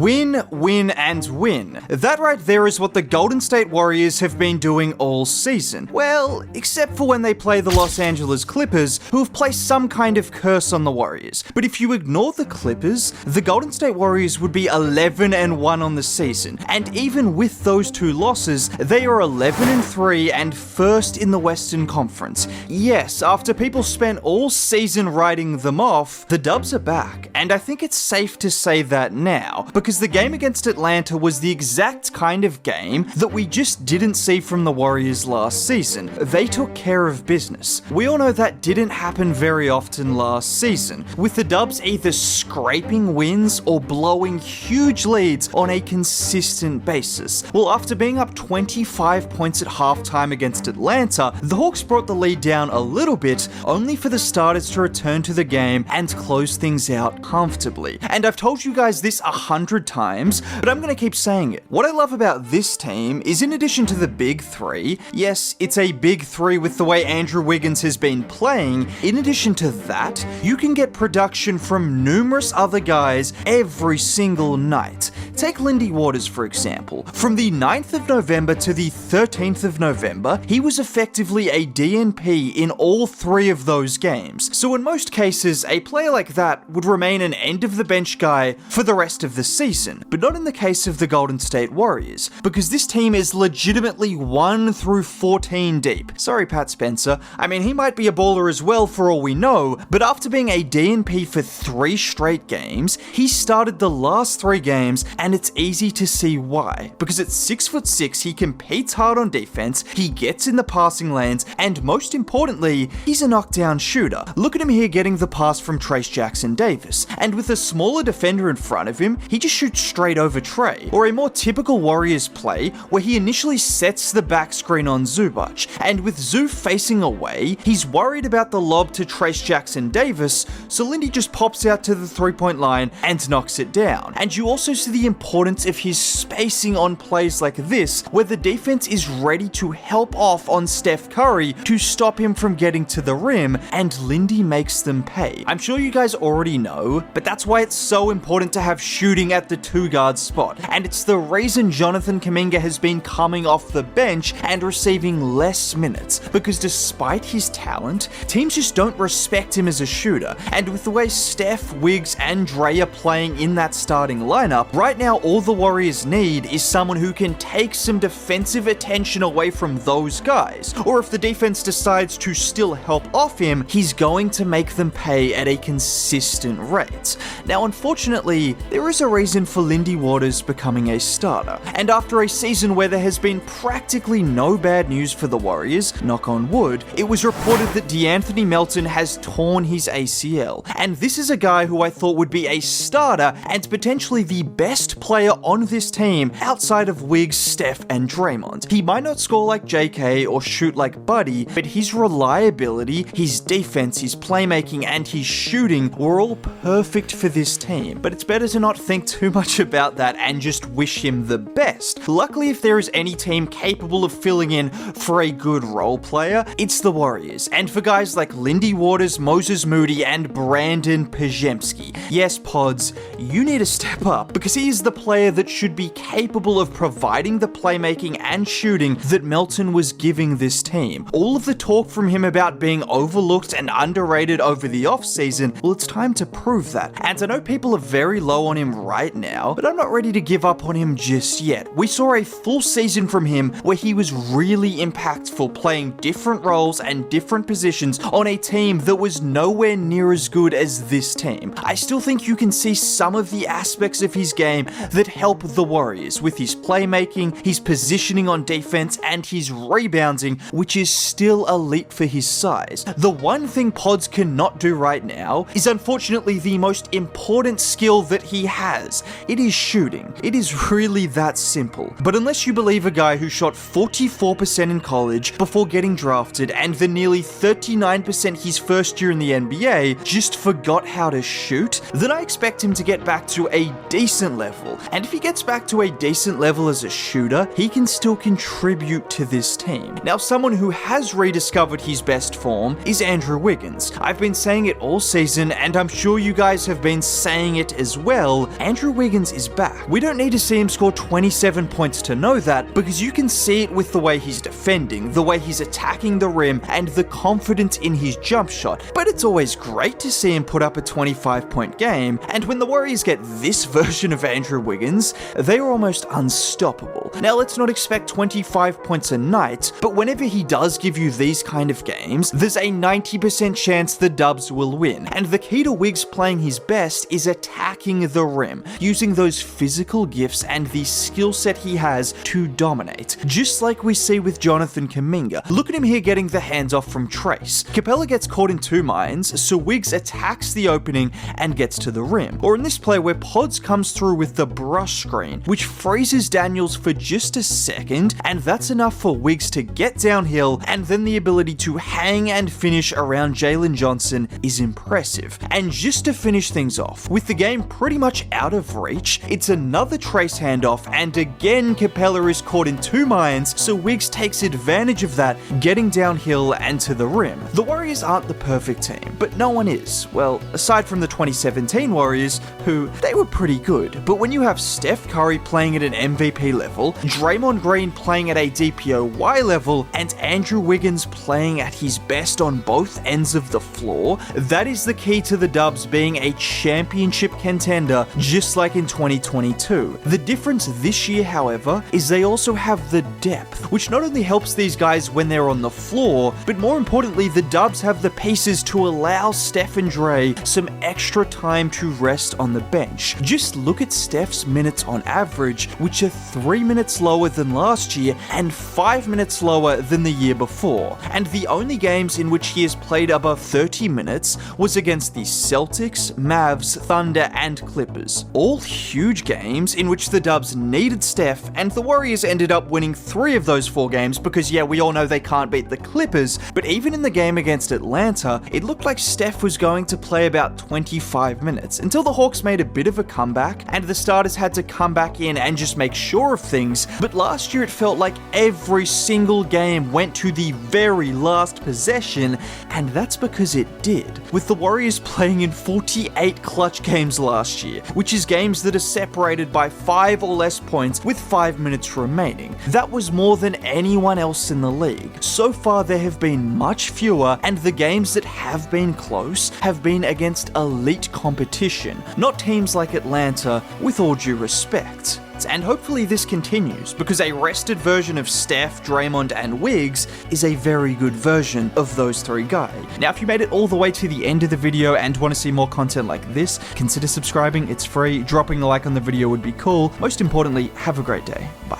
Win, win, and win. That right there is what the Golden State Warriors have been doing all season. Well, except for when they play the Los Angeles Clippers, who have placed some kind of curse on the Warriors. But if you ignore the Clippers, the Golden State Warriors would be 11-1 on the season. And even with those two losses, they are 11-3 and first in the Western Conference. Yes, after people spent all season writing them off, the Dubs are back. And I think it's safe to say that now, because the game against Atlanta was the exact kind of game that we just didn't see from the Warriors last season. They took care of business. We all know that didn't happen very often last season, with the Dubs either scraping wins or blowing huge leads on a consistent basis. Well, after being up 25 points at halftime against Atlanta, the Hawks brought the lead down a little bit, only for the starters to return to the game and close things out comfortably. And I've told you guys this 100 times, but I'm gonna keep saying it. What I love about this team is, in addition to the big three, yes, it's a big three with the way Andrew Wiggins has been playing, in addition to that, you can get production from numerous other guys every single night. Take Lindy Waters, for example. From the 9th of November to the 13th of November, he was effectively a DNP in all three of those games. So in most cases, a player like that would remain an end-of-the-bench guy for the rest of the season, but not in the case of the Golden State Warriors, because this team is legitimately 1 through 14 deep. Sorry, Pat Spencer. I mean, he might be a baller as well for all we know, but after being a DNP for 3 straight games, he started the last 3 games, and it's easy to see why. Because at 6'6", he competes hard on defense, he gets in the passing lanes, and most importantly, he's a knockdown shooter. Look at him here getting the pass from Trace Jackson Davis, and with a smaller defender in front of him, he just shoots straight over Trey. Or a more typical Warriors play, where he initially sets the back screen on Zubac, and with Zoo facing away, he's worried about the lob to Trace Jackson Davis, so Lindy just pops out to the 3-point line and knocks it down. And you also see the importance of his spacing on plays like this, where the defense is ready to help off on Steph Curry to stop him from getting to the rim, and Lindy makes them pay. I'm sure you guys already know, but that's why it's so important to have shooting at the 2-guard spot, and it's the reason Jonathan Kuminga has been coming off the bench and receiving less minutes, because despite his talent, teams just don't respect him as a shooter. And with the way Steph, Wiggs, and Dray are playing in that starting lineup, right now all the Warriors need is someone who can take some defensive attention away from those guys, or if the defense decides to still help off him, he's going to make them pay at a consistent rate. Now, unfortunately, there is a reason for Lindy Waters becoming a starter, and after a season where there has been practically no bad news for the Warriors, knock on wood, it was reported that DeAnthony Melton has torn his ACL, and this is a guy who I thought would be a starter and potentially the best player on this team outside of Wiggs, Steph, and Draymond. He might not score like JK or shoot like Buddy, but his reliability, his defense, his playmaking, and his shooting were all perfect for this team. But it's better to not think too much about that and just wish him the best. Luckily, if there is any team capable of filling in for a good role player, it's the Warriors. And for guys like Lindy Waters, Moses Moody, and Brandon Pajemski, yes, Pods, you need to step up, because he is the player that should be capable of providing the playmaking and shooting that Melton was giving this team. All of the talk from him about being overlooked and underrated over the offseason, well, it's time to prove that. And I know people are very low on him right now, but I'm not ready to give up on him just yet. We saw a full season from him where he was really impactful, playing different roles and different positions on a team that was nowhere near as good as this team. I still think you can see some of the aspects of his game that help the Warriors, with his playmaking, his positioning on defense, and his rebounding, which is still elite for his size. The one thing Pods cannot do right now is unfortunately the most important skill that he has. It is shooting. It is really that simple. But unless you believe a guy who shot 44% in college before getting drafted, and the nearly 39% his first year in the NBA just forgot how to shoot, then I expect him to get back to a decent level level, and if he gets back to a decent level as a shooter, he can still contribute to this team. Now, someone who has rediscovered his best form is Andrew Wiggins. I've been saying it all season, and I'm sure you guys have been saying it as well. Andrew Wiggins is back. We don't need to see him score 27 points to know that, because you can see it with the way he's defending, the way he's attacking the rim, and the confidence in his jump shot. But it's always great to see him put up a 25-point game, and when the Warriors get this version of Andrew Wiggins, they are almost unstoppable. Now, let's not expect 25 points a night, but whenever he does give you these kind of games, there's a 90% chance the Dubs will win. And the key to Wiggs playing his best is attacking the rim, using those physical gifts and the skill set he has to dominate, just like we see with Jonathan Kuminga. Look at him here getting the handoff from Trace. Capella gets caught in two minds, so Wiggs attacks the opening and gets to the rim. Or in this play where Pods comes through with the brush screen, which freezes Daniels for just a second, and that's enough for Wiggs to get downhill, and then the ability to hang and finish around Jalen Johnson is impressive. And just to finish things off, with the game pretty much out of reach, it's another Trace handoff, and again Capella is caught in two minds, so Wiggs takes advantage of that, getting downhill and to the rim. The Warriors aren't the perfect team, but no one is. Well, aside from the 2017 Warriors, who, they were pretty good. But when you have Steph Curry playing at an MVP level, Draymond Green playing at a DPOY level, and Andrew Wiggins playing at his best on both ends of the floor, that is the key to the Dubs being a championship contender, just like in 2022. The difference this year, however, is they also have the depth, which not only helps these guys when they're on the floor, but more importantly, the Dubs have the pieces to allow Steph and Dre some extra time to rest on the bench. Just look at Steph's minutes on average, which are 3 minutes lower than last year and 5 minutes lower than the year before. And the only games in which he has played above 30 minutes was against the Celtics, Mavs, Thunder, and Clippers. All huge games in which the Dubs needed Steph, and the Warriors ended up winning 3 of those 4 games because, yeah, we all know they can't beat the Clippers, but even in the game against Atlanta, it looked like Steph was going to play about 25 minutes until the Hawks made a bit of a comeback and the starters had to come back in and just make sure of things. But last year it felt like every single game went to the very last possession, and that's because it did, with the Warriors playing in 48 clutch games last year, which is games that are separated by 5 or less points with 5 minutes remaining. That was more than anyone else in the league. So far there have been much fewer, and the games that have been close have been against elite competition, not teams like Atlanta, with all due respect. And hopefully this continues, because a rested version of Steph, Draymond, and Wiggs is a very good version of those 3 guys. Now, if you made it all the way to the end of the video and want to see more content like this, consider subscribing. It's free. Dropping a like on the video would be cool. Most importantly, have a great day. Bye.